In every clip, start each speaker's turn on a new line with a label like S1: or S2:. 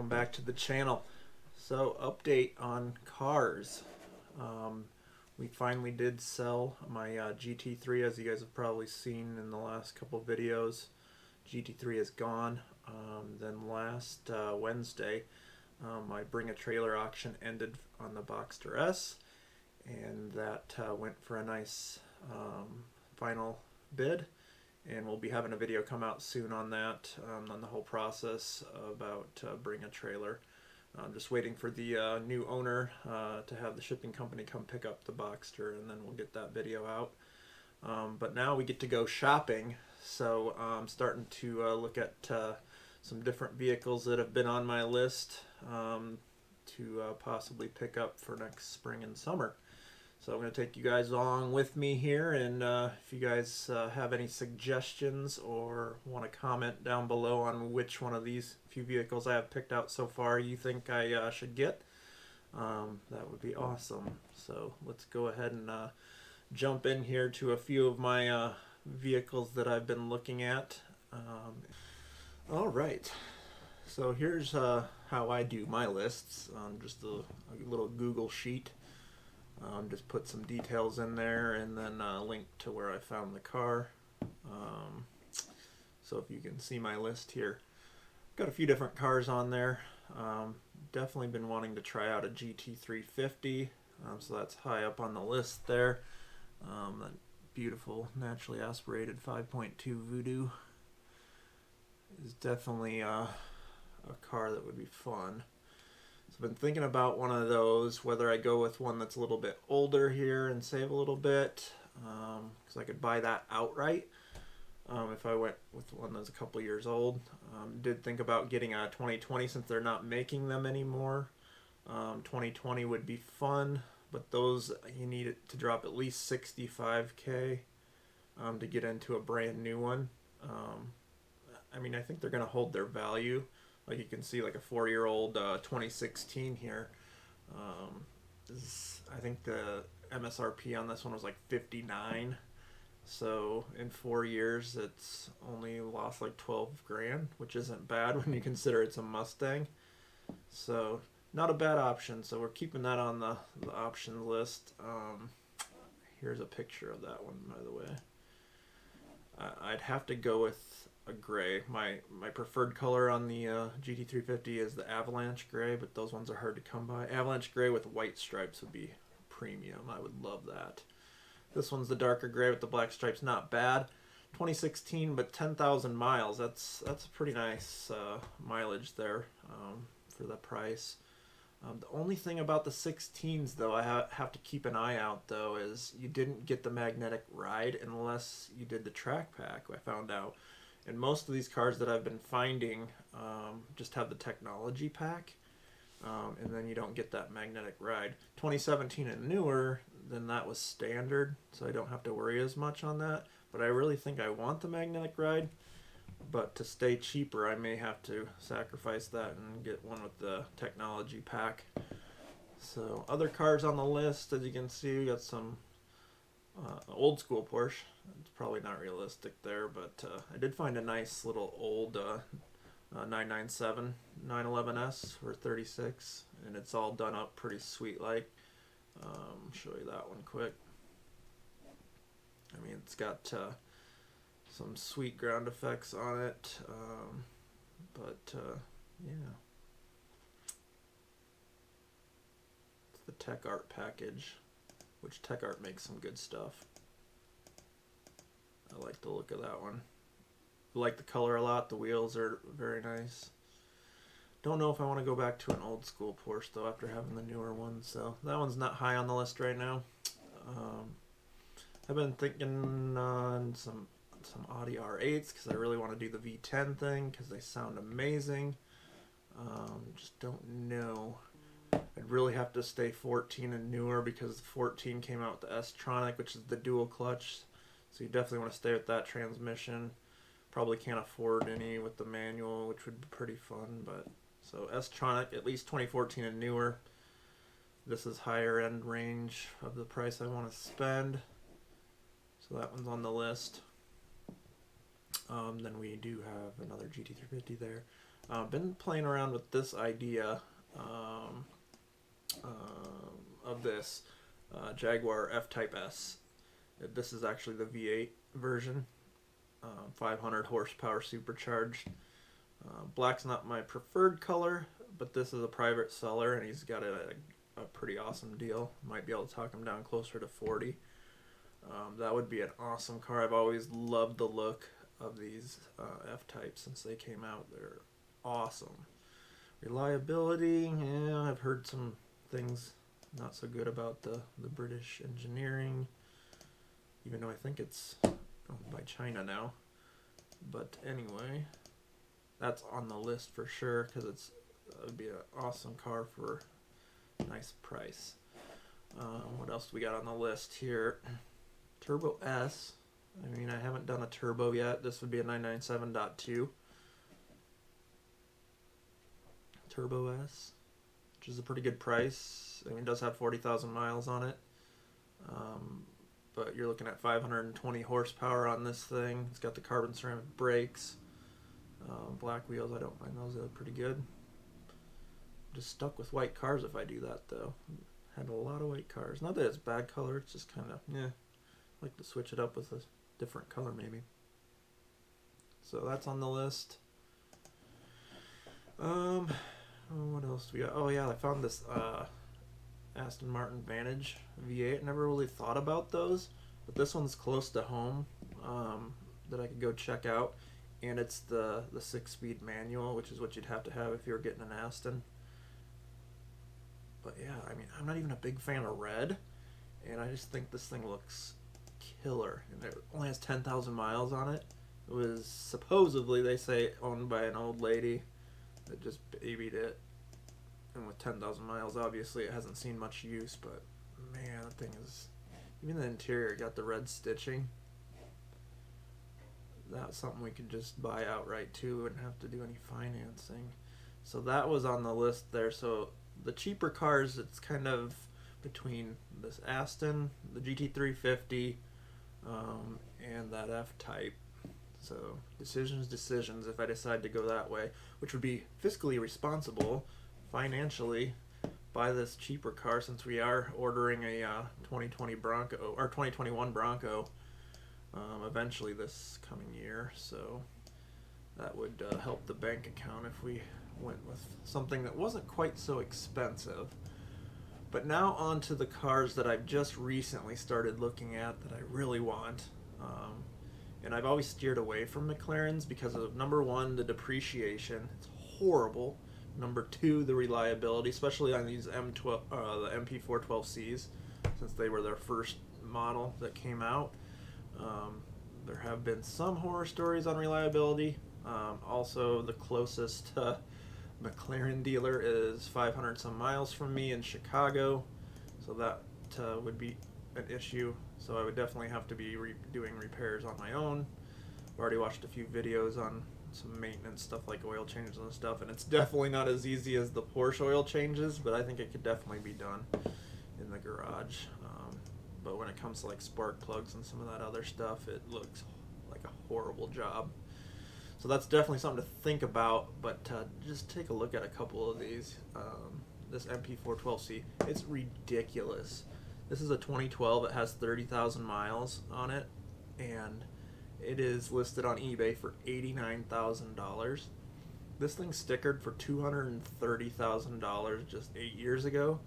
S1: welcome back to the channel. So, update on cars. We finally did sell my GT3, as you guys have probably seen in the last couple videos. GT3 is gone. Then last Wednesday, my Bring a Trailer auction ended on the Boxster S, and that went for a nice final bid. And we'll be having a video come out soon on that, on the whole process about Bring a Trailer. I'm just waiting for the new owner to have the shipping company come pick up the Boxster, and then we'll get that video out. But now we get to go shopping, so I'm starting to look at some different vehicles that have been on my list to possibly pick up for next spring and summer. So I'm going to take you guys along with me here, and if you guys have any suggestions or want to comment down below on which one of these few vehicles I have picked out so far you think I should get, that would be awesome. So let's go ahead and jump in here to a few of my vehicles that I've been looking at. Alright, so here's how I do my lists on just a little Google sheet. Just put some details in there and then a link to where I found the car. So if you can see my list here, got a few different cars on there. Definitely been wanting to try out a GT350, so that's high up on the list there. That beautiful naturally aspirated 5.2 Voodoo is definitely a car that would be fun. So I've been thinking about one of those, whether I go with one that's a little bit older here and save a little bit, because I could buy that outright if I went with one that's a couple years old. Did think about getting a 2020 since they're not making them anymore. 2020 would be fun, but those you need it to drop at least 65K to get into a brand new one. I mean, I think they're going to hold their value. Like you can see, like a 4-year-old 2016 here. I think the MSRP on this one was like 59. So in 4 years, it's only lost like 12 grand, which isn't bad when you consider it's a Mustang. So not a bad option. So we're keeping that on the option list. Here's a picture of that one, by the way. I'd have to go with a gray. My preferred color on the GT350 is the Avalanche gray, but those ones are hard to come by. Avalanche gray with white stripes would be premium. I would love that. This one's the darker gray with the black stripes. Not bad. 2016, but 10,000 miles. That's a pretty nice mileage there for the price. The only thing about the 16s, though, I have to keep an eye out, though, is you didn't get the magnetic ride unless you did the track pack, I found out. And most of these cars that I've been finding just have the technology pack, and then you don't get that magnetic ride. 2017 and newer, then that was standard, so I don't have to worry as much on that. But I really think I want the magnetic ride. But to stay cheaper, I may have to sacrifice that and get one with the technology pack. So other cars on the list, as you can see, we got some old school Porsche. It's probably not realistic there, but I did find a nice little old 997 911S for 36, and it's all done up pretty sweet like. Show you that one quick. I mean, it's got some sweet ground effects on it, but yeah, it's the Tech Art package, which Tech Art makes some good stuff. I like the look of that one. I like the color a lot. The wheels are very nice. Don't know if I want to go back to an old school Porsche though after having the newer one, so that one's not high on the list right now. I've been thinking on some Audi R8s because I really want to do the V10 thing because they sound amazing. Just don't know. I'd really have to stay 14 and newer because 14 came out with the S-Tronic, which is the dual clutch. So you definitely want to stay with that transmission. Probably can't afford any with the manual, which would be pretty fun. But so S-Tronic, at least 2014 and newer. This is higher end range of the price I want to spend. So that one's on the list. Then we do have another GT350 there. Been playing around with this idea of this Jaguar F-Type S. This is actually the V8 version, 500 horsepower supercharged. Black's not my preferred color, but this is a private seller, and he's got a pretty awesome deal. Might be able to talk him down closer to 40. That would be an awesome car. I've always loved the look of these F-Types since they came out. They're awesome. Reliability, yeah, I've heard some things not so good about the British engineering, even though I think it's owned by China now. But anyway, that's on the list for sure, because it would be an awesome car for a nice price. What else do we got on the list here? Turbo S. I mean, I haven't done a turbo yet. This would be a 997.2 Turbo S, which is a pretty good price. I mean, it does have 40,000 miles on it. But you're looking at 520 horsepower on this thing. It's got the carbon ceramic brakes. Black wheels, I don't mind those. They're pretty good. Just stuck with white cars if I do that, though. Had a lot of white cars. Not that it's bad color, it's just kind of, yeah. I like to switch it up with a different color, maybe. So that's on the list. What else do we got? Oh, yeah, I found this Aston Martin Vantage V8. Never really thought about those, but this one's close to home that I could go check out. And it's the 6-speed manual, which is what you'd have to have if you were getting an Aston. But yeah, I mean, I'm not even a big fan of red, and I just think this thing looks killer. And it only has 10,000 miles on it. It was supposedly, they say, owned by an old lady that just babied it. And with 10,000 miles, obviously, it hasn't seen much use, but man, that thing is... Even the interior got the red stitching. That's something we could just buy outright too and have to do any financing. So that was on the list there. So the cheaper cars, it's kind of between this Aston, the GT350, and that F-Type. So decisions if I decide to go that way, which would be fiscally responsible financially, buy this cheaper car, since we are ordering a 2020 Bronco or 2021 Bronco eventually this coming year. So that would help the bank account if we went with something that wasn't quite so expensive. But now on to the cars that I've just recently started looking at that I really want. And I've always steered away from McLarens because of, number one, the depreciation. It's horrible. Number two, the reliability, especially on these the MP412Cs, since they were their first model that came out. There have been some horror stories on reliability. Also, the closest McLaren dealer is 500 some miles from me in Chicago, so that would be an issue. So I would definitely have to be doing repairs on my own. I've already watched a few videos on some maintenance stuff like oil changes and stuff, and it's definitely not as easy as the Porsche oil changes, but I think it could definitely be done in the garage. But when it comes to like spark plugs and some of that other stuff, it looks like a horrible job. So that's definitely something to think about, but just take a look at a couple of these. This MP412C, it's ridiculous. This is a 2012, it has 30,000 miles on it, and it is listed on eBay for $89,000. This thing's stickered for $230,000 just 8 years ago.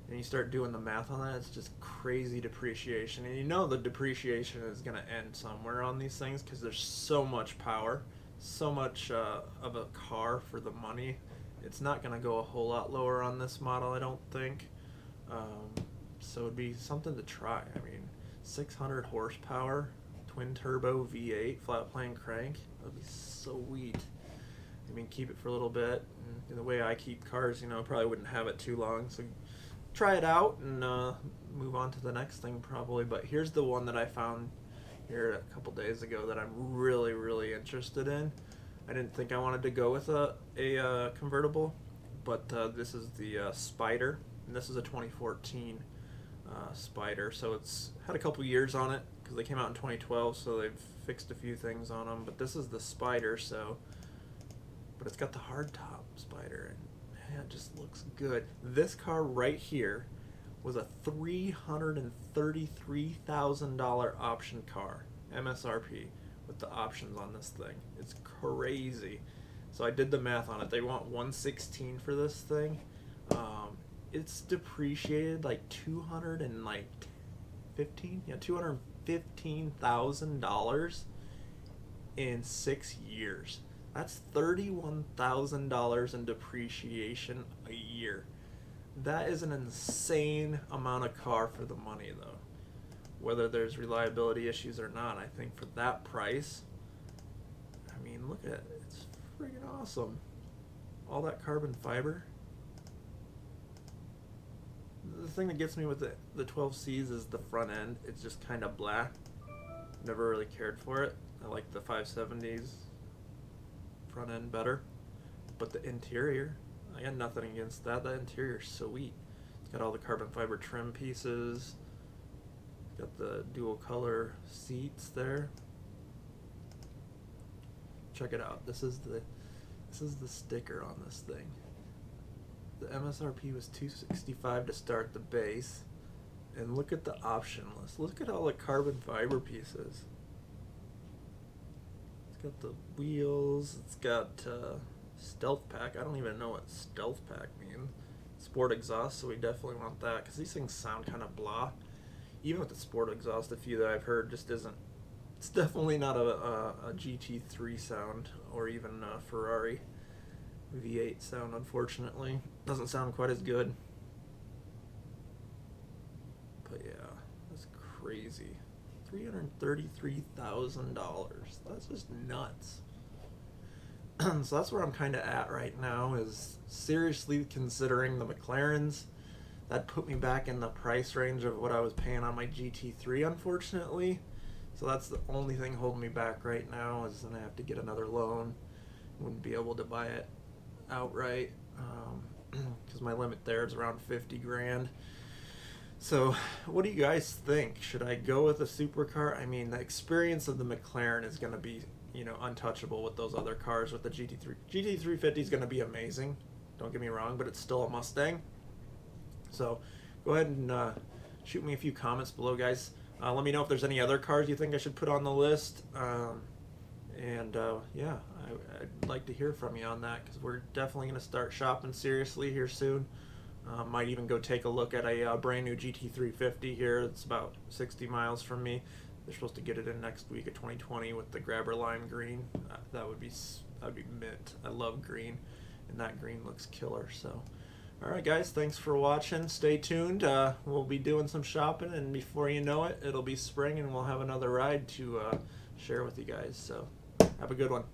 S1: And you start doing the math on that, it's just crazy depreciation. And you know the depreciation is going to end somewhere on these things because there's so much power, so much of a car for the money. It's not going to go a whole lot lower on this model, I don't think. So it'd be something to try. I mean, 600 horsepower, twin turbo V8, flat plane crank, that would be sweet. I mean, keep it for a little bit. And the way I keep cars, you know, probably wouldn't have it too long. So try it out and move on to the next thing probably. But here's the one that I found here a couple days ago that I'm really, really interested in. I didn't think I wanted to go with a convertible, but this is the Spider, and this is a 2014 Spider, so it's had a couple years on it. because they came out in 2012, so they've fixed a few things on them. But this is the Spider, so, but it's got the hardtop Spider, and man, it just looks good. This car right here was a $333,000 option car, MSRP, with the options on this thing. It's crazy. So I did the math on it. They want 116 for this thing. It's depreciated like $215,000 in 6 years. That's $31,000 in depreciation a year. That is an insane amount of car for the money, though. Whether there's reliability issues or not, I think for that price, I mean, look at it. It's freaking awesome. All that carbon fiber. The thing that gets me with the 12Cs is the front end. It's just kind of black. Never really cared for it. I like the 570s front end better. But the interior, I got nothing against that. That interior is sweet. It's got all the carbon fiber trim pieces. Got the dual color seats there. Check it out. This is the sticker on this thing. The MSRP was $265 to start the base, and look at the option list. Look at all the carbon fiber pieces. It's got the wheels. It's got stealth pack. I don't even know what stealth pack means. Sport exhaust, so we definitely want that because these things sound kind of blah. Even with the sport exhaust, a few that I've heard just isn't. It's definitely not a GT3 sound or even a Ferrari V8 sound, unfortunately. Doesn't sound quite as good. But yeah, that's crazy. $333,000. That's just nuts. So that's where I'm kind of at right now, is seriously considering the McLarens. That put me back in the price range of what I was paying on my GT3, unfortunately. So that's the only thing holding me back right now, is then I have to get another loan. Wouldn't be able to buy it outright because my limit there is around 50 grand. So what do you guys think? Should I go with a supercar? I mean, the experience of the McLaren is going to be, you know, untouchable with those other cars. With the GT3 GT350 is going to be amazing, don't get me wrong, but it's still a Mustang. So go ahead and shoot me a few comments below, guys. Let me know if there's any other cars you think I should put on the list. Yeah, I'd like to hear from you on that, because we're definitely going to start shopping seriously here soon. Might even go take a look at a brand new GT350 here. It's about 60 miles from me. They're supposed to get it in next week of 2020 with the grabber lime green. That would be mint. I love green, and that green looks killer. So, all right, guys, thanks for watching. Stay tuned. We'll be doing some shopping, and before you know it, it'll be spring, and we'll have another ride to share with you guys. So, have a good one.